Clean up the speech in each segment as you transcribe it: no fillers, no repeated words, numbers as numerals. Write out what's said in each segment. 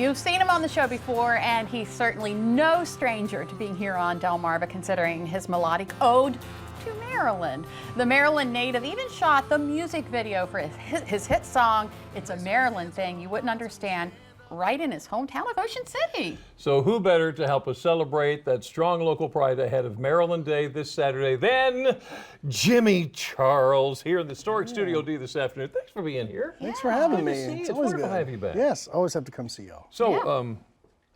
You've seen him on the show before, and he's certainly no stranger to being here on Delmarva, considering his melodic ode to Maryland. The Maryland native even shot the music video for his hit song, It's a Maryland Thing You Wouldn't Understand, right in his hometown of Ocean City. So who better to help us celebrate that strong local pride ahead of Maryland Day this Saturday than Jimmy Charles here in the Historic Studio D this afternoon. Thanks for being here. Thanks for having me. It's always wonderful to have you back. Yes, always have to come see y'all. So,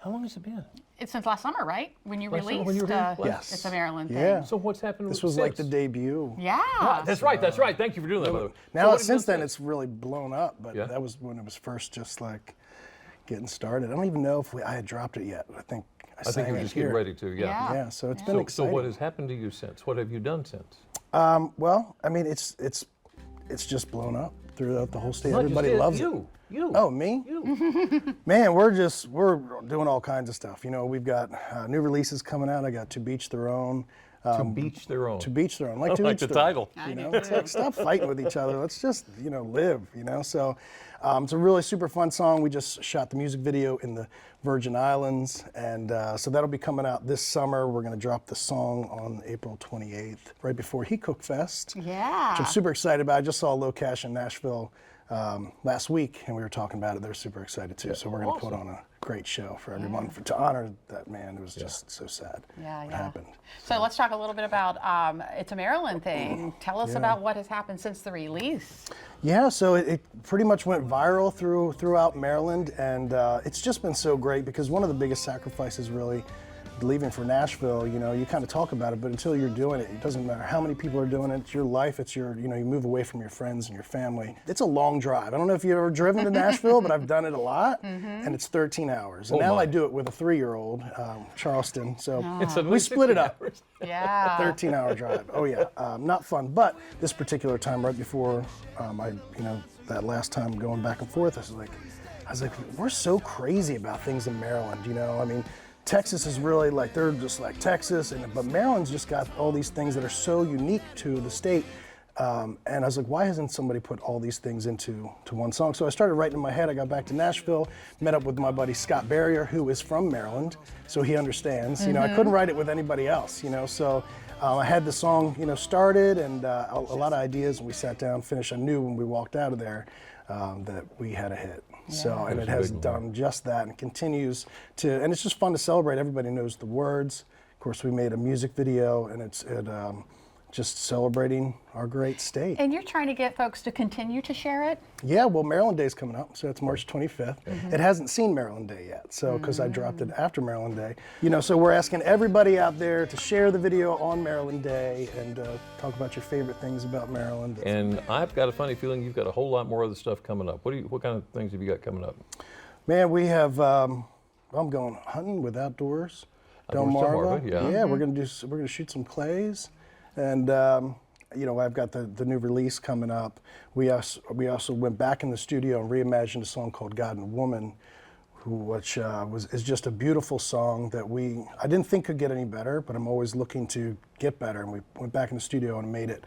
how long has it been? It's since last summer, right? When you Last summer released when you were here? Yes. It's a Maryland Thing. Yeah. So what's happened This was like the debut. Yeah. That's right, that's right. Thank you for doing that, by the way. Now, So since then, it's really blown up, but Yeah. that was when it was first just like getting started. I don't even know if I had dropped it yet. I think I think you were just getting ready to, yeah. Yeah, so it's been So exciting. what has happened to you since? What have you done since? Well, I mean, it's just blown up throughout the whole state. Not just Everybody it, loves you. it. You. Oh, me? You. Man, we're doing all kinds of stuff. You know, we've got new releases coming out. I got To Beach Their Own. To beach their own. To Beach Their Own. Like, I to like each the their title. Own, you know, it's like, stop fighting with each other. Let's just, live, So it's a really super fun song. We just shot the music video in the Virgin Islands. And so that'll be coming out this summer. We're going to drop the song on April 28th, right before He Cook Fest. Yeah. Which I'm super excited about. I just saw Low Cash in Nashville last week, and we were talking about it. They're super excited too. So we're going to put on a great show for everyone to honor that man. It was just so sad what happened. So let's talk a little bit about It's a Maryland Thing. Tell us about what has happened since the release. Yeah, so it pretty much went viral throughout Maryland, and it's just been so great because one of the biggest sacrifices really leaving for Nashville, you kind of talk about it, but until you're doing it, it doesn't matter how many people are doing it. It's your life. It's your, you move away from your friends and your family. It's a long drive. I don't know if you've ever driven to Nashville, but I've done it a lot, and it's 13 hours. And now I do it with a 3-year-old, Charleston. So we split it up. Yeah. 13-hour drive. Oh yeah, not fun. But this particular time, right before that last time going back and forth, I was like, we're so crazy about things in Maryland. I mean. Texas is really like, they're just like Texas, but Maryland's just got all these things that are so unique to the state. And I was like, why hasn't somebody put all these things into one song? So I started writing in my head. I got back to Nashville, met up with my buddy Scott Barrier, who is from Maryland, so he understands. I couldn't write it with anybody else, so I had the song, started, and a lot of ideas, and we sat down, finished. I knew when we walked out of there that we had a hit. So, and it has done just that and continues to, and it's just fun to celebrate. Everybody knows the words. Of course, we made a music video, and it's just celebrating our great state. And you're trying to get folks to continue to share it? Yeah, well, Maryland Day's coming up, so it's March 25th. It hasn't seen Maryland Day yet, so because I dropped it after Maryland Day. So we're asking everybody out there to share the video on Maryland Day and talk about your favorite things about Maryland. And I've got a funny feeling you've got a whole lot more other stuff coming up. What kind of things have you got coming up? Man, we have. I'm going hunting with Outdoors. Delmarva. Yeah, we're gonna shoot some clays. And I've got the new release coming up. We also went back in the studio and reimagined a song called God and Woman, which is just a beautiful song that I didn't think could get any better, but I'm always looking to get better. And we went back in the studio and made it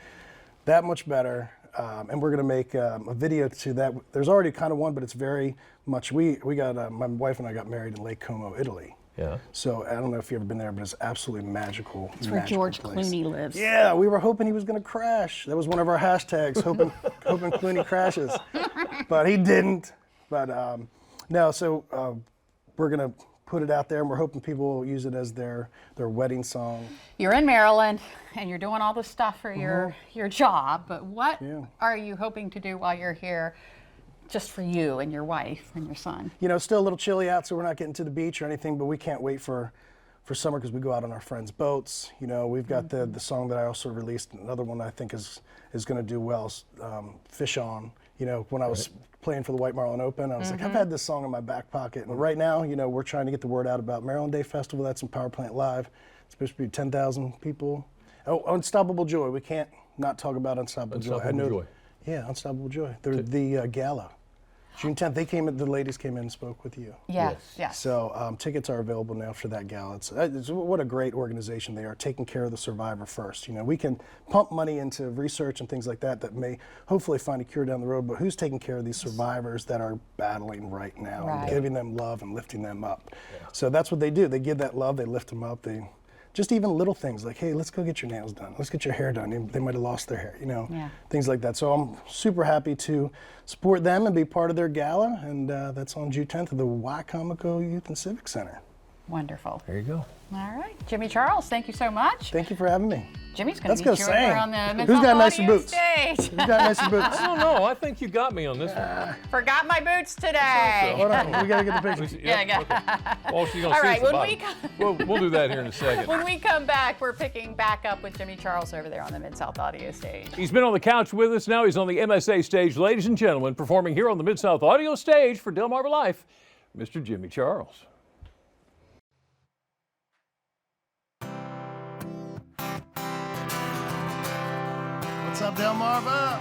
that much better. And we're gonna make a video to that. There's already kind of one, but it's very much. We got my wife and I got married in Lake Como, Italy. Yeah. So I don't know if you've ever been there, but it's absolutely magical. It's where George Clooney lives. Yeah, we were hoping he was going to crash. That was one of our hashtags, hoping Clooney crashes, but he didn't. But no, so we're going to put it out there, and we're hoping people will use it as their wedding song. You're in Maryland, and you're doing all this stuff for your job. But what are you hoping to do while you're here? Just for you and your wife and your son. It's still a little chilly out, so we're not getting to the beach or anything, but we can't wait for summer because we go out on our friends' boats. We've got the song that I also released, another one I think is going to do well, Fish On. When I was playing for the White Marlin Open, I was like, I've had this song in my back pocket. And right now, we're trying to get the word out about Maryland Day Festival. That's in Power Plant Live. It's supposed to be 10,000 people. Oh, Unstoppable Joy. We can't not talk about Unstoppable Joy. Joy. Yeah, Unstoppable Joy. They're the gala. June 10th, the ladies came in and spoke with you. Yes, yes. So tickets are available now for that gala. It's what a great organization they are, taking care of the survivor first. You know, we can pump money into research and things like that may hopefully find a cure down the road, but who's taking care of these survivors that are battling right now, and giving them love and lifting them up? Yeah. So that's what they do. They give that love, they lift them up, just even little things like, hey, let's go get your nails done. Let's get your hair done. They might have lost their hair, you know, things like that. So I'm super happy to support them and be part of their gala. And that's on June 10th at the Wycomico Youth and Civic Center. Wonderful. There you go. All right. Jimmy Charles, thank you so much. Thank you for having me. Jimmy's going to meet you over on the Mid-South Who's got nicer Audio boots? stage. Who's got nicer boots? I don't know. I think you got me on this one. Forgot my boots today. Hold on. We got to get the picture. Yeah. Okay. Well, she's gonna All see right, us the when bottom. We'll do that here in a second. When we come back, we're picking back up with Jimmy Charles over there on the Mid-South Audio stage. He's been on the couch with us. Now he's on the MSA stage, ladies and gentlemen, performing here on the Mid-South Audio stage for DelmarvaLife, Mr. Jimmy Charles. What's up, Delmarva?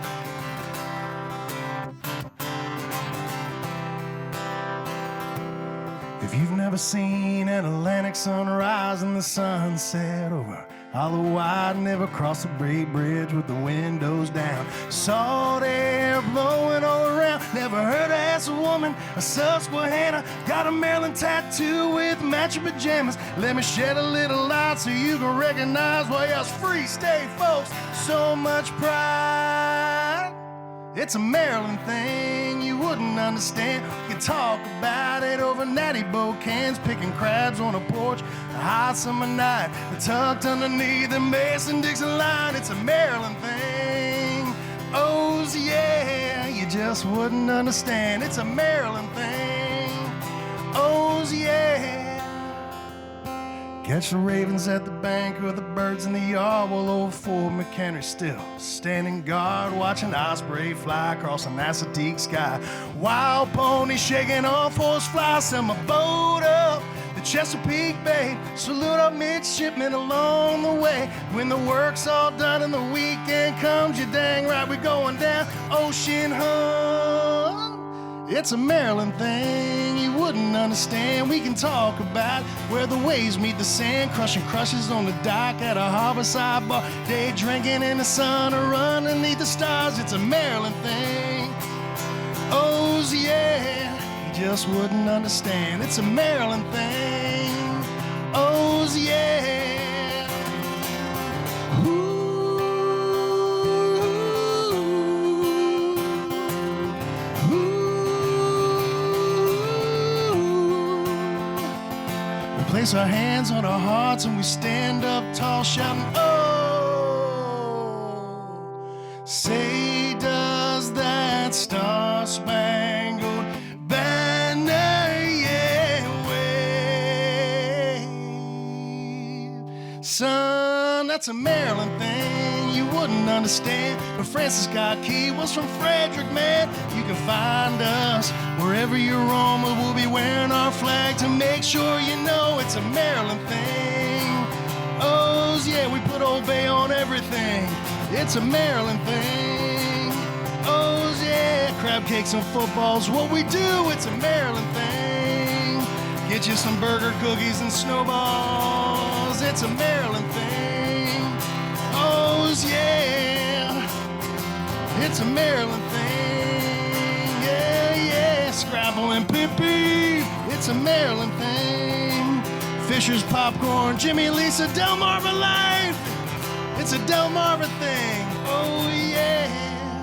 If you've never seen an Atlantic sunrise and the sunset over Hollow Wide, never crossed a great bridge with the windows down, salt air blowing all around, never heard her ask a woman a Susquehanna, got a Maryland tattoo with matching pajamas, let me shed a little light so you can recognize why us free state folks so much pride. It's a Maryland thing you wouldn't understand. We can talk about it over natty boat cans, picking crabs on a porch, a hot summer night, tucked underneath the Mason-Dixon line. It's a Maryland thing. Oh yeah, you just wouldn't understand. It's a Maryland thing. Oh yeah. Catch the ravens at the bank or the birds in the yard while old Fort McHenry's still standing guard, watching osprey fly across an Assateague sky. Wild pony shaking off horsefly, send my boat up the Chesapeake Bay, salute our midshipmen along the way. When the work's all done and the weekend comes, you dang right we're going down Ocean Hunt. It's a Maryland thing you wouldn't understand. We can talk about where the waves meet the sand, crushing crushes on the dock at a harborside bar, day drinking in the sun or underneath the stars. It's a Maryland thing. Oh yeah, you just wouldn't understand. It's a Maryland thing. Oh yeah. Place our hands on our hearts and we stand up tall shouting, oh, say does that star-spangled banner yet wave? Son, that's a Maryland thing you wouldn't understand. But Francis Scott Key was from Frederick, man. You can find us wherever you roam. We'll be wearing our flag to make sure you know it's a Maryland thing. Oh yeah, we put Old Bay on everything. It's a Maryland thing. Oh yeah, crab cakes and footballs, what we do. It's a Maryland thing. Get you some burger, cookies, and snowballs. It's a Maryland thing. Oh yeah, it's a Maryland thing. Yeah, yeah, Scrabble and Pippi. It's a Maryland thing. Fisher's popcorn, Jimmy, Lisa, DelmarvaLife. It's a Delmarva thing. Oh yeah.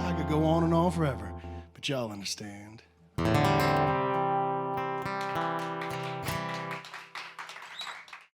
I could go on and on forever, but y'all understand.